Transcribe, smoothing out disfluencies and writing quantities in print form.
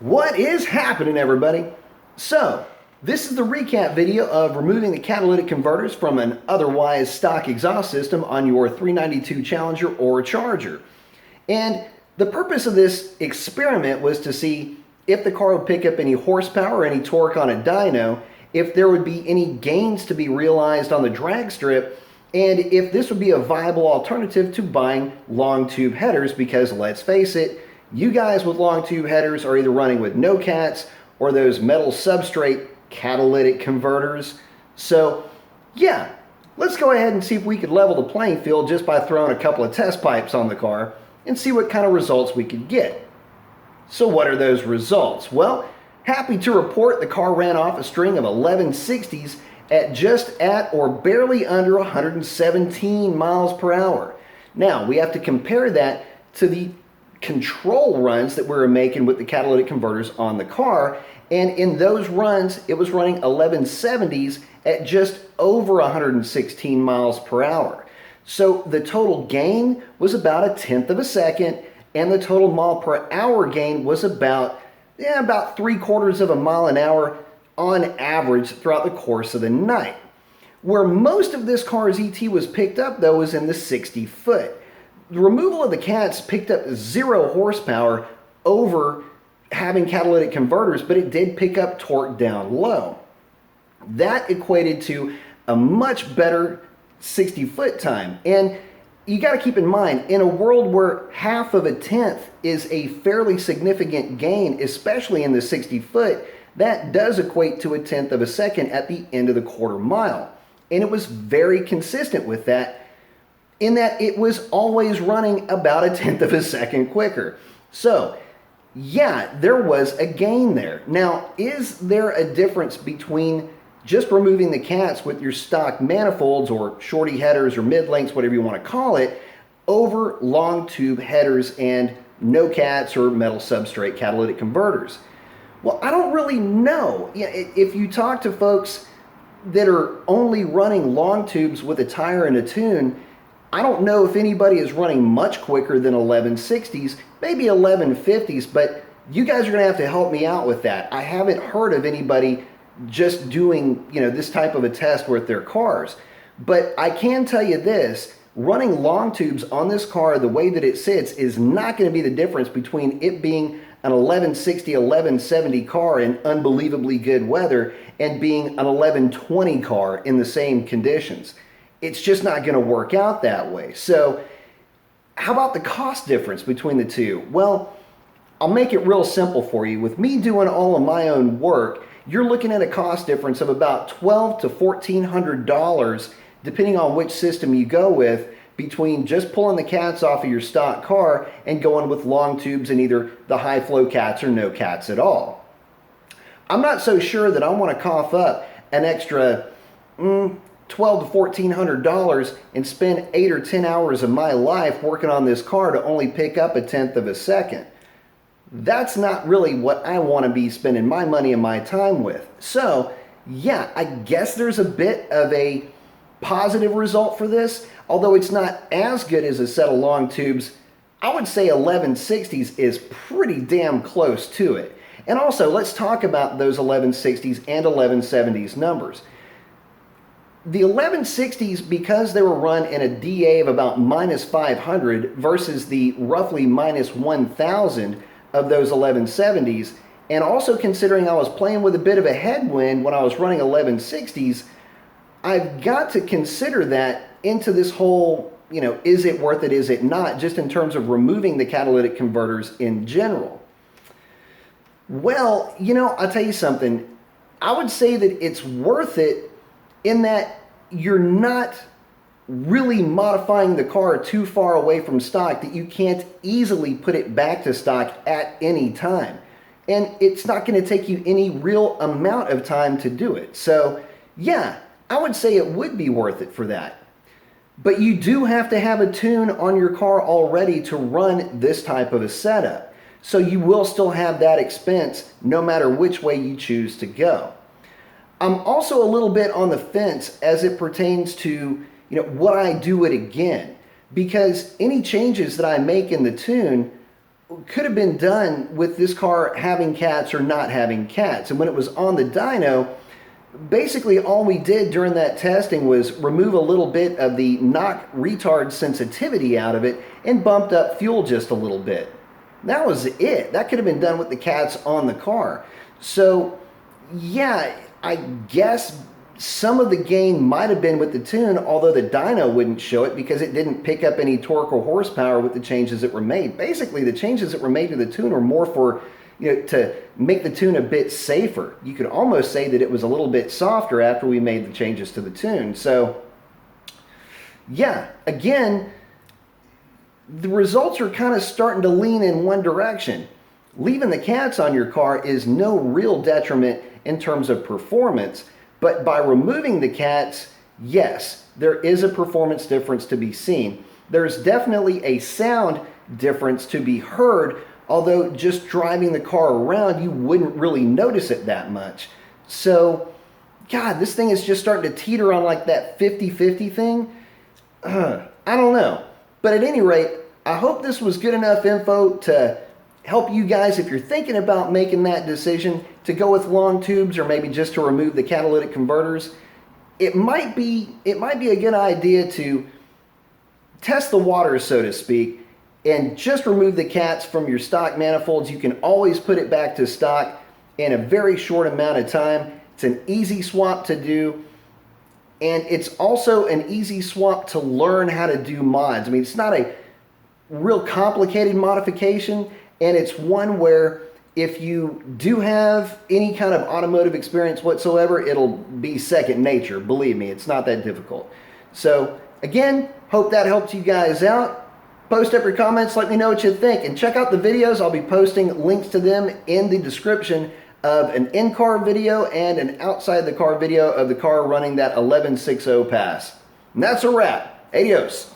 What is happening, everybody? So, this is the recap video of removing the catalytic converters from an otherwise stock exhaust system on your 392 Challenger or Charger. And the purpose of this experiment was to see if the car would pick up any horsepower or any torque on a dyno, if there would be any gains to be realized on the drag strip, and if this would be a viable alternative to buying long tube headers, because let's face it, you guys with long tube headers are either running with no cats or those metal substrate catalytic converters. So yeah, let's go ahead and see if we could level the playing field just by throwing a couple of test pipes on the car and see what kind of results we could get. So what are those results? Well, happy to report the car ran off a string of 1160s at just at or barely under 117 miles per hour. Now, we have to compare that to the control runs that we were making with the catalytic converters on the car, and in those runs it was running 1170s at just over 116 miles per hour. So the total gain was about 1/10 of a second, and the total mile per hour gain was about 3/4 of a mile an hour on average throughout the course of the night. Where most of this car's ET was picked up though was in the 60 foot. The removal of the cats picked up 0 horsepower over having catalytic converters, but it did pick up torque down low. That equated to a much better 60 foot time. And you got to keep in mind, in a world where 1/2 of a tenth is a fairly significant gain, especially in the 60 foot, that does equate to 1/10 of a second at the end of the quarter mile. And it was very consistent with that, in that it was always running about 1/10 of a second quicker. So yeah, there was a gain there. Now, is there a difference between just removing the cats with your stock manifolds or shorty headers or mid-lengths, whatever you want to call it, over long tube headers and no cats or metal substrate catalytic converters? Well, I don't really know. If you talk to folks that are only running long tubes with a tire and a tune, I don't know if anybody is running much quicker than 1160s, maybe 1150s, but you guys are going to have to help me out with that. I haven't heard of anybody just doing, this type of a test with their cars. But I can tell you this, running long tubes on this car the way that it sits is not going to be the difference between it being an 1160, 1170 car in unbelievably good weather and being an 1120 car in the same conditions. It's just not going to work out that way. So how about the cost difference between the two? Well, I'll make it real simple for you. With me doing all of my own work, you're looking at a cost difference of about $1,200 to $1,400, depending on which system you go with, between just pulling the cats off of your stock car and going with long tubes and either the high flow cats or no cats at all. I'm not so sure that I want to cough up an extra $1,200 to $1,400 and spend 8 or 10 hours of my life working on this car to only pick up 1/10 of a second. That's not really what I want to be spending my money and my time with. So yeah, I guess there's a bit of a positive result for this, although it's not as good as a set of long tubes. I would say 1160s is pretty damn close to it. And also, let's talk about those 1160s and 1170s numbers. The 1160s, because they were run in a DA of about -500 versus the roughly -1000 of those 1170s, and also considering I was playing with a bit of a headwind when I was running 1160s, I've got to consider that into this whole, is it worth it, is it not, just in terms of removing the catalytic converters in general. Well, I'll tell you something. I would say that it's worth it in that you're not really modifying the car too far away from stock that you can't easily put it back to stock at any time. And it's not going to take you any real amount of time to do it. So yeah, I would say it would be worth it for that. But you do have to have a tune on your car already to run this type of a setup. So you will still have that expense no matter which way you choose to go. I'm also a little bit on the fence as it pertains to, would I do it again? Because any changes that I make in the tune could have been done with this car having cats or not having cats. And when it was on the dyno, basically all we did during that testing was remove a little bit of the knock retard sensitivity out of it and bumped up fuel just a little bit. That was it. That could have been done with the cats on the car. So yeah, I guess some of the gain might have been with the tune, although the dyno wouldn't show it because it didn't pick up any torque or horsepower with the changes that were made. Basically, the changes that were made to the tune were more for, to make the tune a bit safer. You could almost say that it was a little bit softer after we made the changes to the tune. So yeah, again, the results are kind of starting to lean in one direction. Leaving the cats on your car is no real detriment in terms of performance, but by removing the cats, yes, there is a performance difference to be seen. There's definitely a sound difference to be heard, although just driving the car around, you wouldn't really notice it that much. So, God, this thing is just starting to teeter on like that 50-50 thing. I don't know. But at any rate, I hope this was good enough info to help you guys if you're thinking about making that decision to go with long tubes or maybe just to remove the catalytic converters. It might be a good idea to test the waters, so to speak, and just remove the cats from your stock manifolds. You can always put it back to stock in a very short amount of time. It's an easy swap to do. And it's also an easy swap to learn how to do mods. I mean, it's not a real complicated modification, and it's one where if you do have any kind of automotive experience whatsoever, it'll be second nature. Believe me, it's not that difficult. So again, hope that helped you guys out. Post up your comments, let me know what you think, and check out the videos. I'll be posting links to them in the description of an in-car video and an outside-the-car video of the car running that 1160 pass. And that's a wrap. Adios.